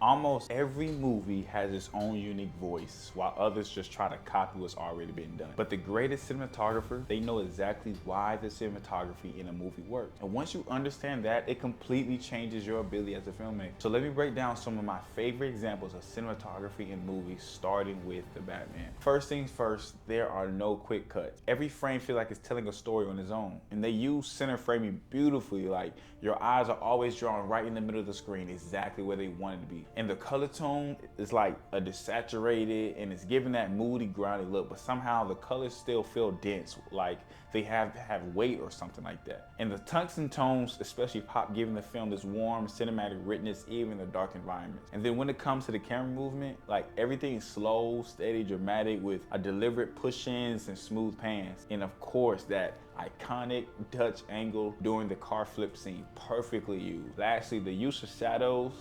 Almost every movie has its own unique voice, while others just try to copy what's already been done. But the greatest cinematographers, they know exactly why the cinematography in a movie works. And once you understand that, it completely changes your ability as a filmmaker. So let me break down some of my favorite examples of cinematography in movies, starting with The Batman. First things first, there are no quick cuts. Every frame feels like it's telling a story on its own. And they use center framing beautifully, like your eyes are always drawn right in the middle of the screen, exactly where they want it to be. And the color tone is like a desaturated, and it's giving that moody, grounded look, but somehow the colors still feel dense, like they have weight or something like that. And the tungsten tones especially pop, giving the film this warm, cinematic richness, even in the dark environments. And then when it comes to the camera movement, like everything is slow, steady, dramatic, with a deliberate push-ins and smooth pans. And of course, that iconic Dutch angle during the car flip scene, perfectly used. Lastly, the use of shadows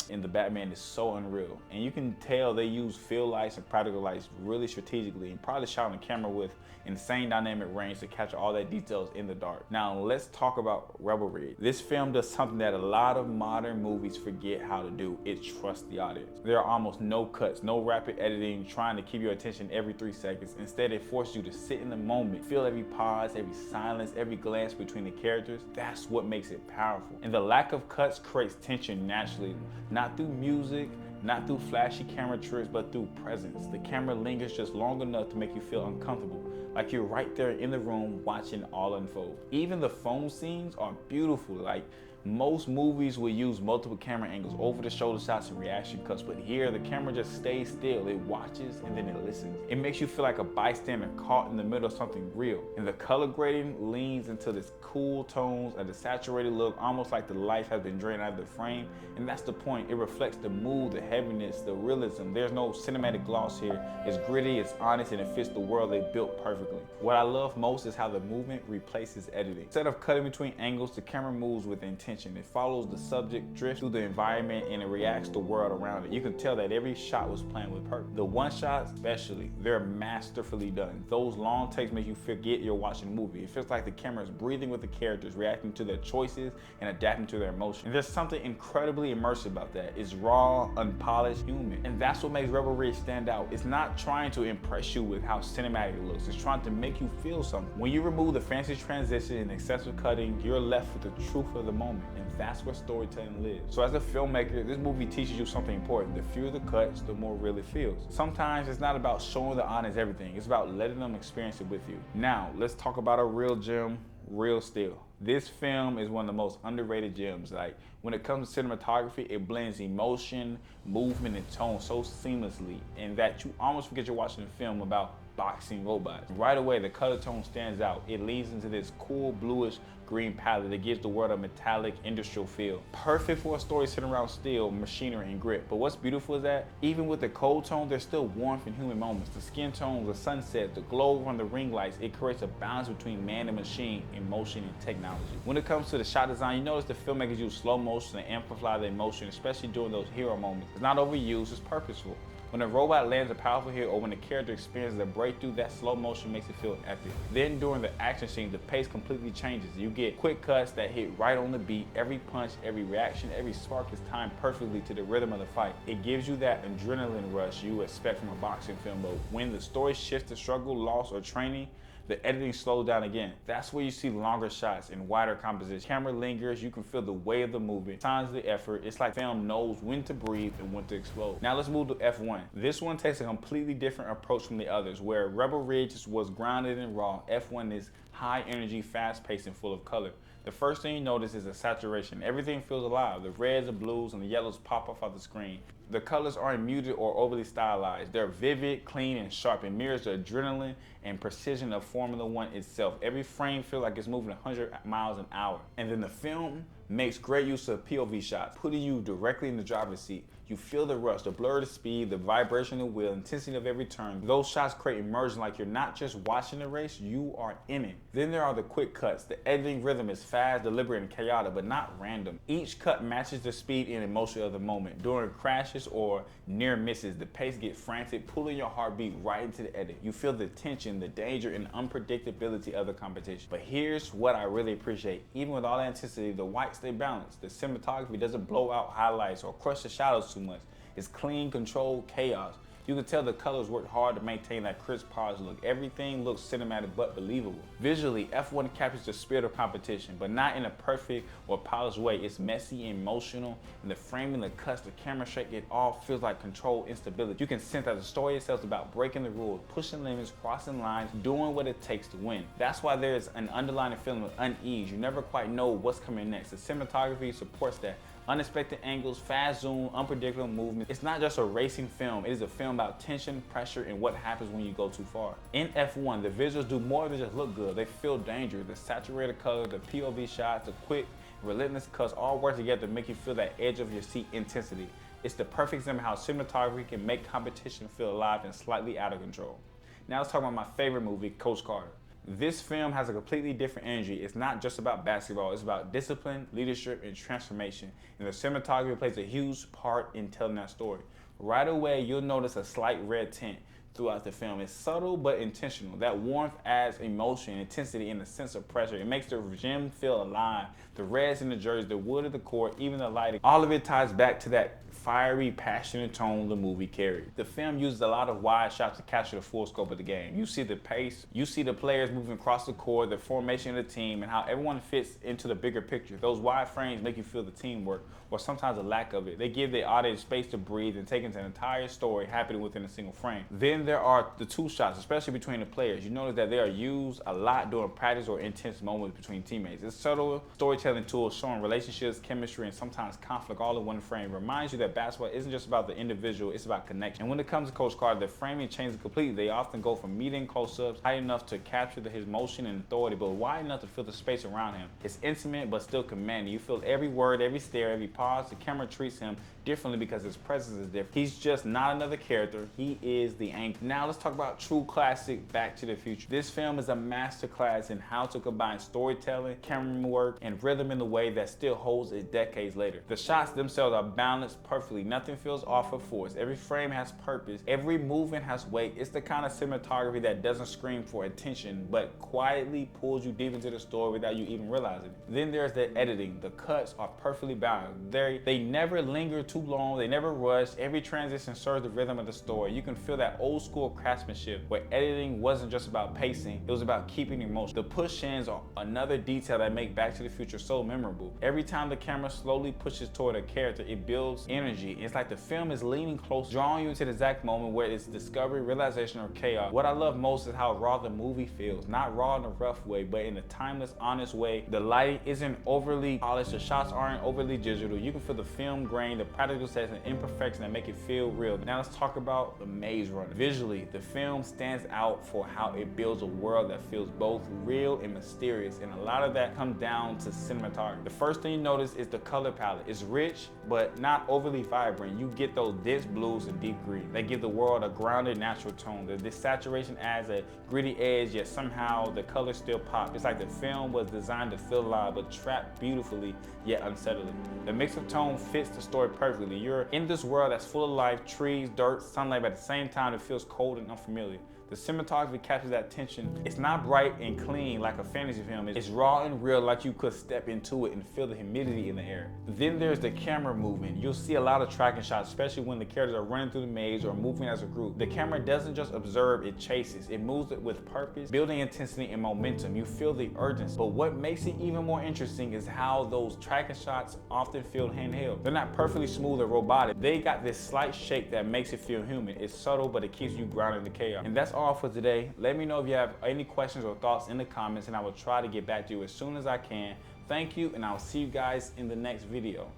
in The Batman is so unreal. And you can tell they use field lights and practical lights really strategically, and probably shot on camera with insane dynamic range to capture all that details in the dark. Now let's talk about Rebel Rig. This film does something that a lot of modern movies forget how to do. It trusts the audience. There are almost no cuts, no rapid editing trying to keep your attention every 3 seconds. Instead, it forces you to sit in the moment, feel every pause, every silence, every glance between the characters. That's what makes it powerful. And the lack of cuts creates tension naturally, not through music, not through flashy camera tricks, but through presence. The camera lingers just long enough to make you feel uncomfortable, like you're right there in the room watching all unfold. Even the phone scenes are beautiful. Like most movies will use multiple camera angles, over the shoulder shots and reaction cuts, but here the camera just stays still. It watches and then it listens. It makes you feel like a bystander caught in the middle of something real. And the color grading leans into this cool tones, a desaturated look, almost like the life has been drained out of the frame. And that's the point. It reflects the mood, the heaviness, the realism. There's no cinematic gloss here. It's gritty, it's honest, and it fits the world they built perfectly. What I love most is how the movement replaces editing. Instead of cutting between angles, the camera moves with intention. It follows the subject, drifts through the environment, and it reacts to the world around it. You can tell that every shot was planned with purpose. The one shots especially, they're masterfully done. Those long takes make you forget you're watching a movie. It feels like the camera is breathing with the characters, reacting to their choices and adapting to their emotions. And there's something incredibly immersive about that. It's raw, unpolished, human. And that's what makes Rebel Rig stand out. It's not trying to impress you with how cinematic it looks. It's trying to make you feel something. When you remove the fancy transition and excessive cutting, you're left with the truth of the moment. And that's where storytelling lives. So as a filmmaker, this movie teaches you something important. The fewer the cuts, the more real it feels. Sometimes it's not about showing the audience everything. It's about letting them experience it with you. Now, let's talk about a real gem, Real Steel. This film is one of the most underrated gems. Like, when it comes to cinematography, it blends emotion, movement, and tone so seamlessly, and that you almost forget you're watching a film about boxing robots. Right away, the color tone stands out. It leads into this cool bluish green palette that gives the world a metallic industrial feel. Perfect for a story centered around steel, machinery, and grit. But what's beautiful is that even with the cold tone, there's still warmth and human moments. The skin tones, the sunset, the glow from the ring lights, it creates a balance between man and machine, emotion and technology. When it comes to the shot design, you notice the filmmakers use slow motion to amplify the emotion, especially during those hero moments. It's not overused, it's purposeful. When a robot lands a powerful hit, or when a character experiences a breakthrough, that slow motion makes it feel epic. Then during the action scene, the pace completely changes. You get quick cuts that hit right on the beat. Every punch, every reaction, every spark is timed perfectly to the rhythm of the fight. It gives you that adrenaline rush you expect from a boxing film, but when the story shifts to struggle, loss, or training, the editing slows down again. That's where you see longer shots and wider composition. Camera lingers, you can feel the weight of the movement, signs of the effort. It's like film knows when to breathe and when to explode. Now let's move to F1. This one takes a completely different approach from the others. Where Rebel Ridge was grounded and raw, F1 is high energy, fast paced, and full of color. The first thing you notice is the saturation. Everything feels alive. The reds, the blues, and the yellows pop off the screen. The colors aren't muted or overly stylized. They're vivid, clean, and sharp. It mirrors the adrenaline and precision of Formula One itself. Every frame feels like it's moving 100 miles an hour. And then the film makes great use of POV shots, putting you directly in the driver's seat. You feel the rush, the blur of the speed, the vibration of the wheel, intensity of every turn. Those shots create immersion, like you're not just watching the race, you are in it. Then there are the quick cuts. The editing rhythm is fast, deliberate, and chaotic, but not random. Each cut matches the speed and emotion of the moment. During crashes or near misses, the pace gets frantic, pulling your heartbeat right into the edit. You feel the tension, the danger, and unpredictability of the competition. But here's what I really appreciate. Even with all that intensity, the whites stay balanced. The cinematography doesn't blow out highlights or crush the shadows too much. It's clean, controlled chaos. You can tell the colors worked hard to maintain that crisp, polished look. Everything looks cinematic but believable. Visually, F1 captures the spirit of competition, but not in a perfect or polished way. It's messy, emotional, and the framing, the cuts, the camera shake, it all feels like controlled instability. You can sense that the story itself is about breaking the rules, pushing limits, crossing lines, doing what it takes to win. That's why there's an underlying feeling of unease. You never quite know what's coming next. The cinematography supports that. Unexpected angles, fast zoom, unpredictable movement. It's not just a racing film, it is a film about tension, pressure, and what happens when you go too far. In F1, the visuals do more than just look good. They feel dangerous. The saturated color, the POV shots, the quick, relentless cuts all work together to make you feel that edge of your seat intensity. It's the perfect example of how cinematography can make competition feel alive and slightly out of control. Now let's talk about my favorite movie, Coach Carter. This film has a completely different energy. It's not just about basketball, it's about discipline, leadership, and transformation. And the cinematography plays a huge part in telling that story. Right away, you'll notice a slight red tint throughout the film. It's subtle but intentional. That warmth adds emotion, intensity, and a sense of pressure. It makes the gym feel alive. The reds in the jerseys, the wood of the court, even the lighting, all of it ties back to that fiery, passionate tone the movie carried. The film uses a lot of wide shots to capture the full scope of the game. You see the pace, you see the players moving across the court, the formation of the team, and how everyone fits into the bigger picture. Those wide frames make you feel the teamwork, or sometimes a lack of it. They give the audience space to breathe and take into an entire story happening within a single frame. Then there are the two shots, especially between the players. You notice that they are used a lot during practice or intense moments between teammates. It's subtle storytelling tools showing relationships, chemistry, and sometimes conflict all in one frame. Reminds you that basketball isn't just about the individual, it's about connection. And when it comes to Coach Carter, the framing changes completely. They often go from medium close-ups, high enough to capture his motion and authority, but wide enough to feel the space around him. It's intimate, but still commanding. You feel every word, every stare, every pause. The camera treats him differently because his presence is different. He's just not another character, he is the anchor. Now let's talk about true classic Back to the Future. This film is a masterclass in how to combine storytelling, camera work, and rhythm in a way that still holds it decades later. The shots themselves are balanced perfectly. Nothing feels off or forced. Every frame has purpose. Every movement has weight. It's the kind of cinematography that doesn't scream for attention, but quietly pulls you deep into the story without you even realizing it. Then there's the editing. The cuts are perfectly balanced. They never linger too long. They never rush. Every transition serves the rhythm of the story. You can feel that old school craftsmanship where editing wasn't just about pacing, it was about keeping emotion. The push-ins are another detail that make Back to the Future so memorable. Every time the camera slowly pushes toward a character, it builds energy. It's like the film is leaning close, drawing you into the exact moment where it's discovery, realization, or chaos. What I love most is how raw the movie feels. Not raw in a rough way, but in a timeless, honest way. The lighting isn't overly polished, the shots aren't overly digital. You can feel the film grain, the practical sets, and imperfection that make it feel real. Now let's talk about The Maze Runner. Visually, the film stands out for how it builds a world that feels both real and mysterious, and a lot of that comes down to cinematography. The first thing you notice is the color palette. It's rich, but not overly vibrant. You get those dense blues and deep green. They give the world a grounded, natural tone. The saturation adds a gritty edge, yet somehow the colors still pop. It's like the film was designed to feel alive, but trapped beautifully, yet unsettling. The mix of tone fits the story perfectly. You're in this world that's full of life, trees, dirt, sunlight, but at the same time it feels cold and unfamiliar. The cinematography captures that tension. It's not bright and clean like a fantasy film. It's raw and real, like you could step into it and feel the humidity in the air. Then there's the camera movement. You'll see a lot of tracking shots, especially when the characters are running through the maze or moving as a group. The camera doesn't just observe, it chases. It moves it with purpose, building intensity and momentum. You feel the urgency. But what makes it even more interesting is how those tracking shots often feel handheld. They're not perfectly smooth or robotic. They got this slight shake that makes it feel human. It's subtle, but it keeps you grounded in the chaos. And that's all for today. Let me know if you have any questions or thoughts in the comments, and I will try to get back to you as soon as I can. Thank you, and I'll see you guys in the next video.